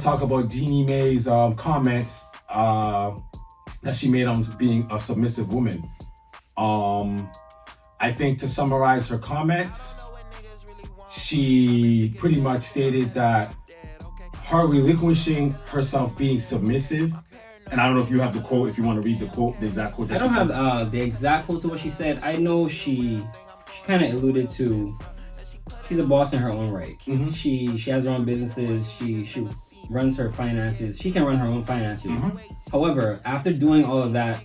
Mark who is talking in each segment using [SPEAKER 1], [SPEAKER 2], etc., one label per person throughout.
[SPEAKER 1] talk about Jeannie Mai's comments that she made on being a submissive woman. I think to summarize her comments, she pretty much stated that her relinquishing herself being submissive, and I don't know if you have the quote, if you want to read the quote, the exact quote that
[SPEAKER 2] I don't have the exact quote to what she said. I know she kind of alluded to, she's a boss in her own right. Mm-hmm. She has her own businesses. She runs her finances. She can run her own finances. Mm-hmm. However, after doing all of that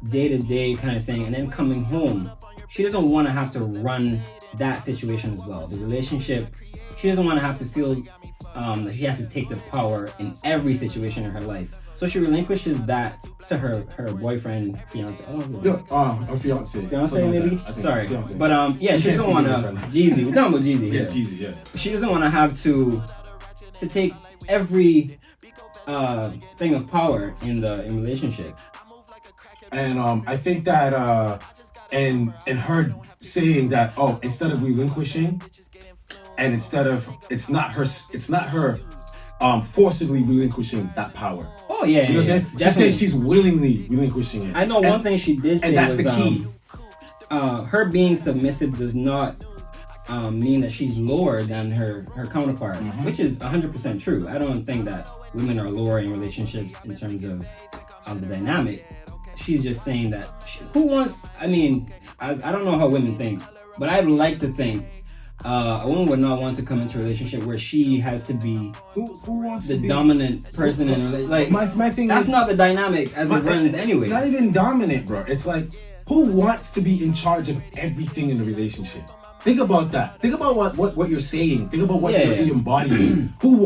[SPEAKER 2] day-to-day kind of thing and then coming home, she doesn't want to have to run that situation as well. The relationship, she doesn't want to have to feel that she has to take the power in every situation in her life. So she relinquishes that to her boyfriend, fiance.
[SPEAKER 1] Her fiance.
[SPEAKER 2] Fiance maybe?
[SPEAKER 1] Like
[SPEAKER 2] Sorry.
[SPEAKER 1] Fiance.
[SPEAKER 2] But yeah, she doesn't want to, Jeezy. We're talking about Jeezy here.
[SPEAKER 1] Yeah, Jeezy, yeah.
[SPEAKER 2] She doesn't want to have to take every thing of power in relationship.
[SPEAKER 1] And I think that and her saying that, instead of relinquishing, and it's not her forcibly relinquishing that power.
[SPEAKER 2] Oh yeah,
[SPEAKER 1] you know what I'm saying? She says she's willingly relinquishing it.
[SPEAKER 2] I know one thing she did say,
[SPEAKER 1] and that's
[SPEAKER 2] was,
[SPEAKER 1] the key.
[SPEAKER 2] Her being submissive does not mean that she's lower than her counterpart, mm-hmm. which is 100% true. I don't think that women are lower in relationships in terms of the dynamic. She's just saying that I don't know how women think, but I'd like to think a woman would not want to come into a relationship where she has to be
[SPEAKER 1] who wants
[SPEAKER 2] the
[SPEAKER 1] to be
[SPEAKER 2] dominant person in a relationship. Like,
[SPEAKER 1] my thing
[SPEAKER 2] that's
[SPEAKER 1] is,
[SPEAKER 2] not the dynamic as it runs anyway.
[SPEAKER 1] Not even dominant, bro. It's like, who wants to be in charge of everything in the relationship? Think about that. Think about what you're saying. Think about what you're embodying. Who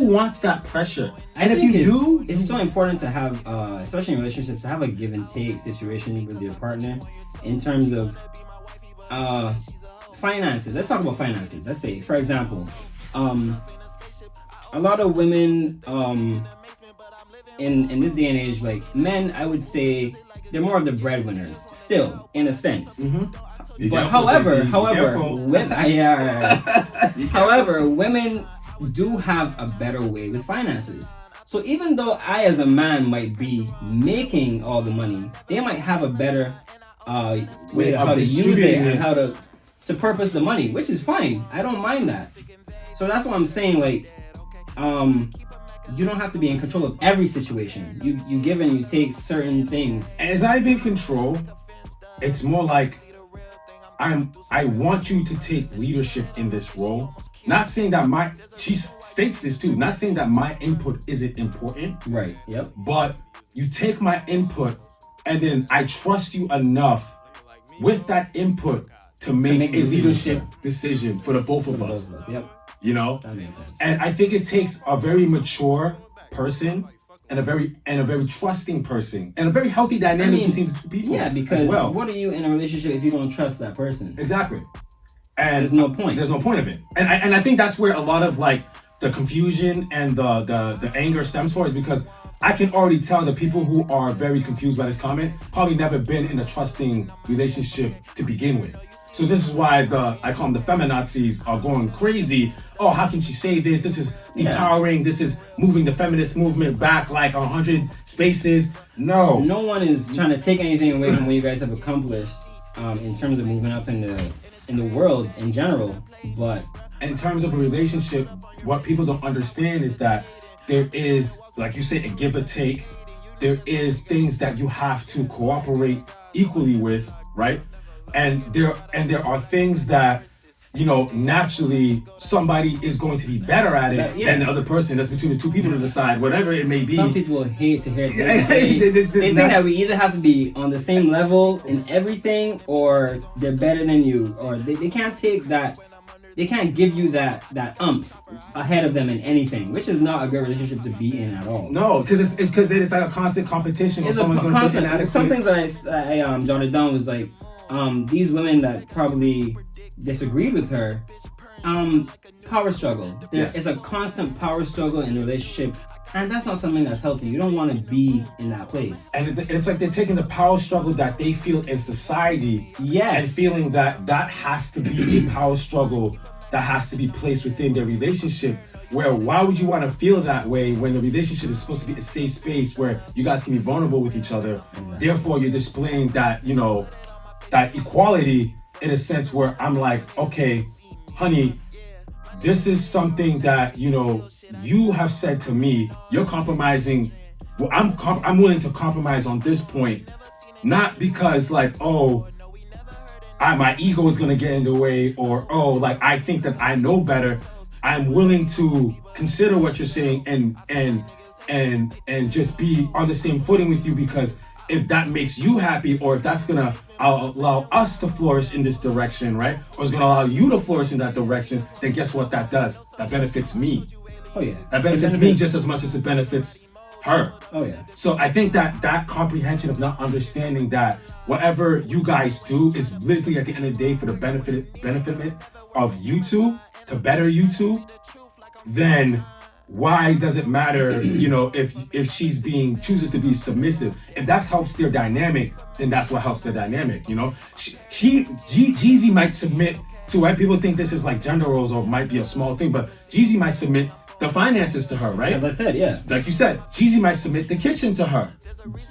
[SPEAKER 1] wants that pressure?
[SPEAKER 2] And if you do, it's so important to have, especially in relationships, to have a give and take situation with your partner in terms of finances. Let's talk about finances. Let's say, for example, a lot of women in this day and age, like men, I would say they're more of the breadwinners still, in a sense. Mm-hmm. But however, women do have a better way with finances. So even though I, as a man, might be making all the money, they might have a better way of how to use it and how to purpose the money, which is fine. I don't mind that. So that's what I'm saying. Like, you don't have to be in control of every situation. You give and you take certain things.
[SPEAKER 1] And it's not even control. It's more like, I want you to take leadership in this role. Not saying that she states this too, not saying that my input isn't important.
[SPEAKER 2] Right, yep.
[SPEAKER 1] But you take my input and then I trust you enough with that input to make a leadership decision for the both of us.
[SPEAKER 2] Yep.
[SPEAKER 1] You know?
[SPEAKER 2] That makes sense.
[SPEAKER 1] And I think it takes a very mature person and a very trusting person and a very healthy dynamic between the two people.
[SPEAKER 2] Yeah, because what are you in a relationship if you don't trust that person?
[SPEAKER 1] Exactly. And
[SPEAKER 2] there's no point.
[SPEAKER 1] There's no point of it. And I think that's where a lot of like the confusion and the anger stems from, is because I can already tell that people who are very confused by this comment probably never been in a trusting relationship to begin with. So this is why I call them the feminazis are going crazy. Oh, how can she say this? This is empowering. This is moving the feminist movement back like 100 spaces. No.
[SPEAKER 2] No one is trying to take anything away from what you guys have accomplished in terms of moving up in the world in general. But
[SPEAKER 1] in terms of a relationship, what people don't understand is that there is, like you say, a give or take. There is things that you have to cooperate equally with, right? And there are things that, you know, naturally somebody is going to be better at it than the other person. That's between the two people to decide, whatever it may be.
[SPEAKER 2] Some people hate to hear this. They think that we either have to be on the same level in everything, or they're better than you, or they can't take that. They can't give you that umph ahead of them in anything, which is not a good relationship to be in at all.
[SPEAKER 1] No, because it's like a constant competition.
[SPEAKER 2] It's
[SPEAKER 1] someone's going to feel inadequate.
[SPEAKER 2] Some things that I jotted down was like, these women that probably disagreed with her, power struggle. It's a constant power struggle in a relationship, and that's not something that's healthy. You don't want to be in that place.
[SPEAKER 1] And it's like they're taking the power struggle that they feel in society, and feeling that has to be a power struggle that has to be placed within their relationship, where why would you want to feel that way when the relationship is supposed to be a safe space where you guys can be vulnerable with each other?
[SPEAKER 2] Exactly.
[SPEAKER 1] Therefore, you're displaying that, that equality in a sense where I'm like, okay, honey, this is something that, you have said to me, you're compromising. Well, I'm willing to compromise on this point, not because like, my ego is gonna get in the way, or like I think that I know better. I'm willing to consider what you're saying and just be on the same footing with you, because if that makes you happy, or if that's gonna allow us to flourish in this direction, right? Or it's gonna allow you to flourish in that direction, then guess what that does? That benefits me.
[SPEAKER 2] Oh yeah.
[SPEAKER 1] That benefits me just as much as it benefits her.
[SPEAKER 2] Oh yeah.
[SPEAKER 1] So I think that comprehension of not understanding that whatever you guys do is literally at the end of the day for the benefit of you two, to better you two, then why does it matter, if she's chooses to be submissive? If that helps their dynamic, then that's what helps their dynamic, Jeezy might submit to, right? People think this is like gender roles or might be a small thing, but Jeezy might submit the finances to her, right?
[SPEAKER 2] As I said, yeah.
[SPEAKER 1] Like you said, Jeezy might submit the kitchen to her.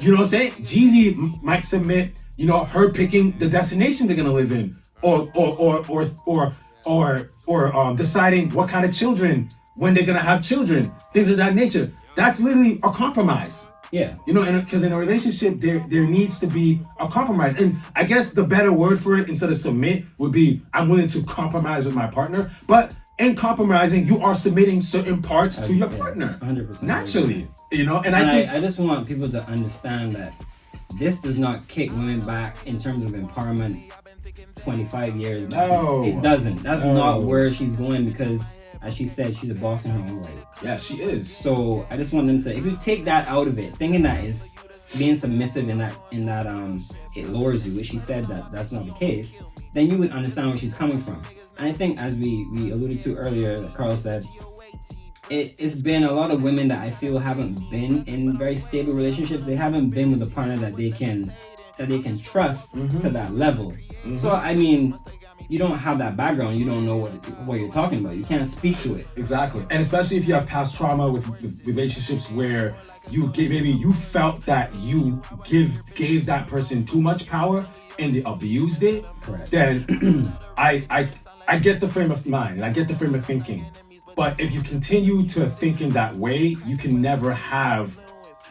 [SPEAKER 1] You know what I'm saying? Jeezy might submit, her picking the destination they're gonna live in, or deciding what kind of children, when they're gonna have children, things of that nature. That's literally a compromise.
[SPEAKER 2] Yeah.
[SPEAKER 1] Because in a relationship, there needs to be a compromise. And I guess the better word for it, instead of submit, would be I'm willing to compromise with my partner. But in compromising, you are submitting certain parts to your partner.
[SPEAKER 2] 100%.
[SPEAKER 1] Naturally. And
[SPEAKER 2] I just want people to understand that this does not kick women back in terms of empowerment 25 years back.
[SPEAKER 1] No.
[SPEAKER 2] It doesn't. That's not where she's going, because as she said, she's a boss in her own right.
[SPEAKER 1] Yeah, she is.
[SPEAKER 2] So I just want them to, if you take that out of it, thinking that is being submissive in that it lowers you, which she said that's not the case, then you would understand where she's coming from. And I think, as we alluded to earlier, that Carl said, it's been a lot of women that I feel haven't been in very stable relationships. They haven't been with a partner that they can trust to that level. So I mean, you don't have that background, you don't know what you're talking about. You can't speak to it.
[SPEAKER 1] Exactly. And especially if you have past trauma with relationships where maybe you felt that you gave that person too much power and they abused it.
[SPEAKER 2] Correct.
[SPEAKER 1] Then I get the frame of mind, I get the frame of thinking. But if you continue to think in that way, you can never have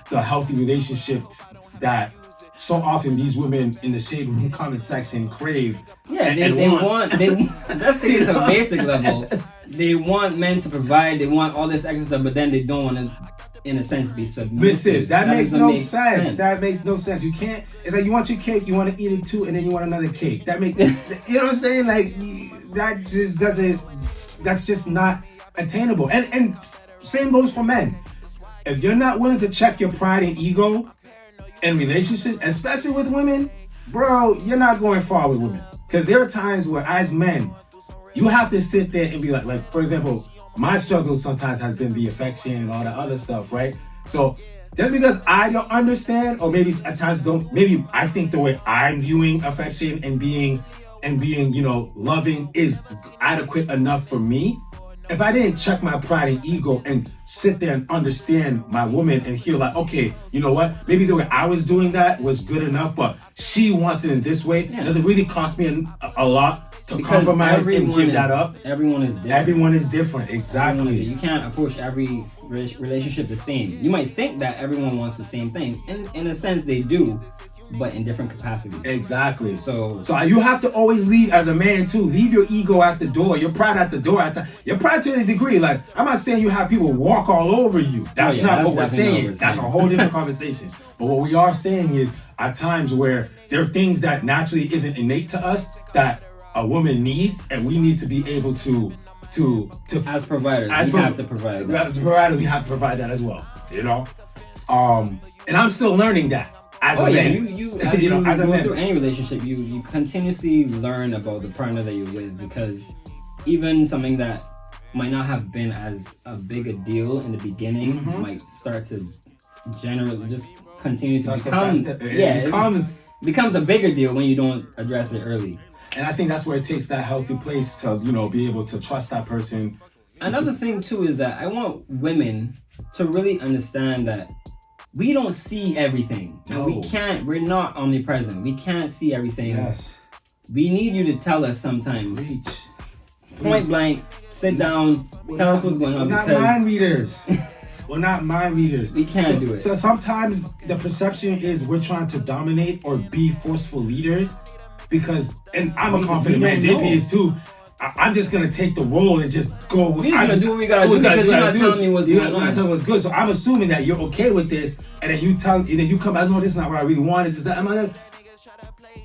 [SPEAKER 1] the healthy relationships that so often these women in the shade room comment section crave.
[SPEAKER 2] Yeah, they want that's the case on a basic level. They want men to provide, they want all this extra stuff, but then they don't want to, in a sense, be submissive.
[SPEAKER 1] That makes no sense. That makes no sense. You can't. It's like you want your cake, you want to eat it too, and then you want another cake. That makes you know what I'm saying? Like that just doesn't. That's just not attainable. And same goes for men. If you're not willing to check your pride and ego in relationships, especially with women, bro, you're not going far with women. Because there are times where, as men, you have to sit there and be like, for example, my struggle sometimes has been the affection and all that other stuff, right? So just because I don't understand, or maybe at times don't, maybe I think the way I'm viewing affection and being, loving is adequate enough for me. If I didn't check my pride and ego and sit there and understand my woman and hear like, okay, you know what? Maybe the way I was doing that was good enough, but she wants it in this way. Yeah. Does it really cost me a lot to compromise and give that up?
[SPEAKER 2] Everyone is different.
[SPEAKER 1] Everyone is different, exactly.
[SPEAKER 2] You can't approach every relationship the same. You might think that everyone wants the same thing, and in a sense they do, but in different capacities.
[SPEAKER 1] Exactly. So you have to always leave, as a man too, leave your ego at the door, your pride at the door. Your pride to a degree. Like, I'm not saying you have people walk all over you. That's not what we're saying. That's a whole different conversation. But what we are saying is, at times where there are things that naturally isn't innate to us that a woman needs, and we need to be able to
[SPEAKER 2] as providers, we have to provide that.
[SPEAKER 1] As providers, we have to provide that as well. And I'm still learning that. As a man.
[SPEAKER 2] You go through any relationship, you continuously learn about the partner that you're with, because even something that might not have been as a big a deal in the beginning might start to generally just continue to becomes a bigger deal when you don't address it early.
[SPEAKER 1] And I think that's where it takes that healthy place to, be able to trust that person,
[SPEAKER 2] Another thing too is that I want women to really understand that we don't see everything. And we're not omnipresent. We can't see everything.
[SPEAKER 1] Yes.
[SPEAKER 2] We need you to tell us sometimes.
[SPEAKER 1] Reach.
[SPEAKER 2] Point blank, sit down, tell us what's going on.
[SPEAKER 1] We're not mind readers. We're not mind readers.
[SPEAKER 2] We can't do it.
[SPEAKER 1] So sometimes the perception is we're trying to dominate or be forceful leaders because, and I'm a confident man, JP is too. I'm just gonna take the role and just go.
[SPEAKER 2] We're just gonna do what we gotta do because you're not telling me what's going on.
[SPEAKER 1] You're not telling me what's good. So I'm assuming that you're okay with this, and then you come out, no, this is not what I really wanted. This is that. I'm like,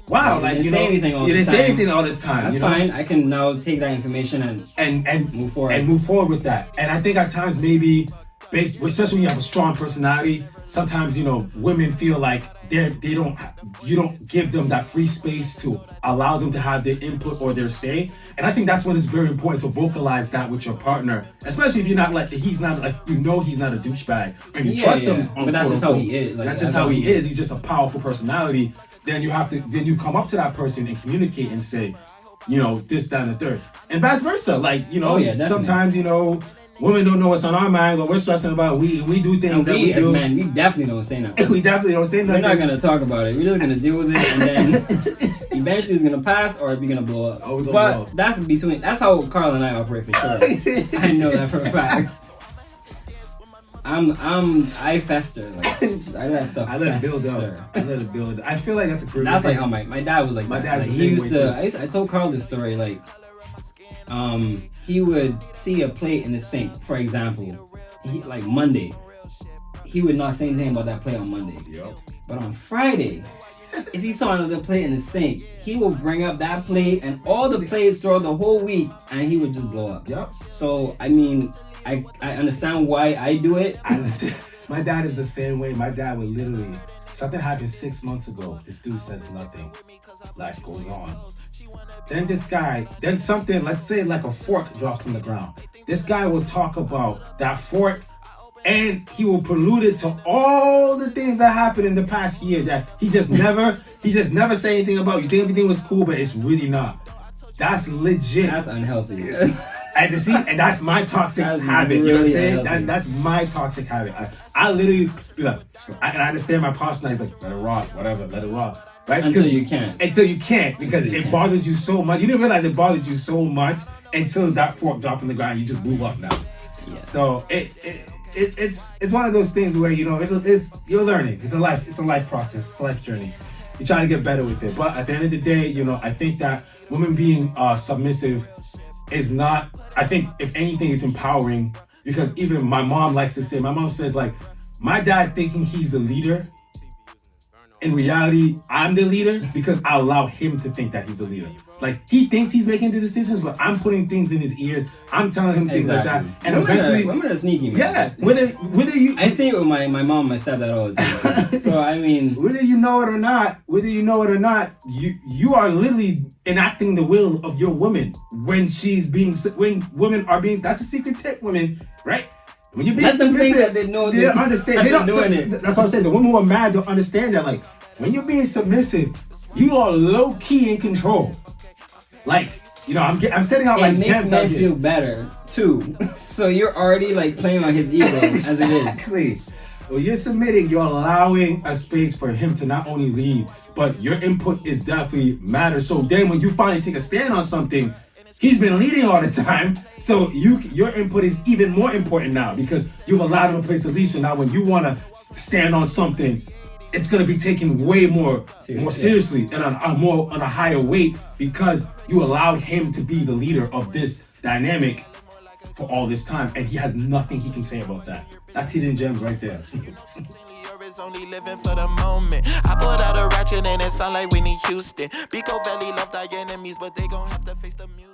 [SPEAKER 1] wow,
[SPEAKER 2] like you didn't say anything all this time.
[SPEAKER 1] That's
[SPEAKER 2] fine. I can now take that information and move forward.
[SPEAKER 1] And move forward with that. And I think at times maybe especially when you have a strong personality, sometimes women feel like you don't give them that free space to allow them to have their input or their say. And I think that's when it's very important to vocalize that with your partner, especially if you're not like he's not a douchebag and you trust him.
[SPEAKER 2] But that's just how he is.
[SPEAKER 1] That's just how he is. He's just a powerful personality. Then you come up to that person and communicate and say, this, that, and the third, and vice versa. Like sometimes women don't know what's on our mind, but we're stressing about. We do things that we do.
[SPEAKER 2] Men, we definitely don't say nothing.
[SPEAKER 1] We definitely don't say nothing.
[SPEAKER 2] We're not gonna talk about it. We're just gonna deal with it, and then eventually it's gonna pass, or it's gonna blow up. But that's how Carl and I operate for sure. I know that for a fact. I fester. Like, I let stuff.
[SPEAKER 1] I let it build up. I feel like that's a pretty.
[SPEAKER 2] That's like how my dad was like.
[SPEAKER 1] My
[SPEAKER 2] dad's
[SPEAKER 1] the same way too.
[SPEAKER 2] I told Carl this story. Like, he would see a plate in the sink, for example. Like Monday, he would not say anything about that plate on Monday.
[SPEAKER 1] Yep.
[SPEAKER 2] But on Friday, if he saw another plate in the sink, he would bring up that plate and all the plates throughout the whole week, and he would just blow up.
[SPEAKER 1] Yep.
[SPEAKER 2] So I mean, I understand why I do it.
[SPEAKER 1] I understand. My dad is the same way. My dad would literally, something happened 6 months ago. This dude says nothing. Life goes on. Then something, let's say like a fork drops on the ground. This guy will talk about that fork and he will prelude it to all the things that happened in the past year that he just never say anything about. You think everything was cool, but it's really not. That's legit.
[SPEAKER 2] That's unhealthy.
[SPEAKER 1] And that's my toxic habit. Really, you know what I'm saying? That's my toxic habit. I literally be like, and I understand my personality is like, let it rock, whatever, let it rock. Right?
[SPEAKER 2] Until you can't because
[SPEAKER 1] it bothers you so much. You didn't realize it bothered you so much until that fork dropped on the ground. You just move up now. Yeah. So it's one of those things where it's you're learning. It's a life process. It's a life journey. You try to get better with it. But at the end of the day, I think that women being submissive is not. I think if anything, it's empowering because even my mom likes to say. My mom says like, my dad thinking he's the leader. In reality, I'm the leader because I allow him to think that he's the leader. Like, he thinks he's making the decisions, but I'm putting things in his ears. I'm telling him things like that. And eventually...
[SPEAKER 2] Women are sneaky.
[SPEAKER 1] Yeah. Whether you...
[SPEAKER 2] I see it with my mom and my stepdad all the time. So, I mean...
[SPEAKER 1] Whether you know it or not, you are literally enacting the will of your woman when women are being... That's a secret tip, women, right? When you're being submissive,
[SPEAKER 2] that they know
[SPEAKER 1] they don't understand. They don't doing it. That's what I'm saying. The women who are mad don't understand that. Like, when you're being submissive, you are low key in control. Like, I'm setting out like gems out here.
[SPEAKER 2] It makes men feel better too. So you're already like playing on his ego as it is.
[SPEAKER 1] Exactly. When you're submitting, you're allowing a space for him to not only lead, but your input is definitely matters. So then, when you finally take a stand on something. He's been leading all the time, so your input is even more important now because you've allowed him a place to lead. So now when you want to stand on something, it's going to be taken way more seriously and on a higher weight because you allowed him to be the leader of this dynamic for all this time, and he has nothing he can say about that. That's hidden gems right there.
[SPEAKER 3] Only living for the moment. I put out a ratchet and it sound like Whitney Houston. Pico Valley love thy enemies, but they gon' have to face the music.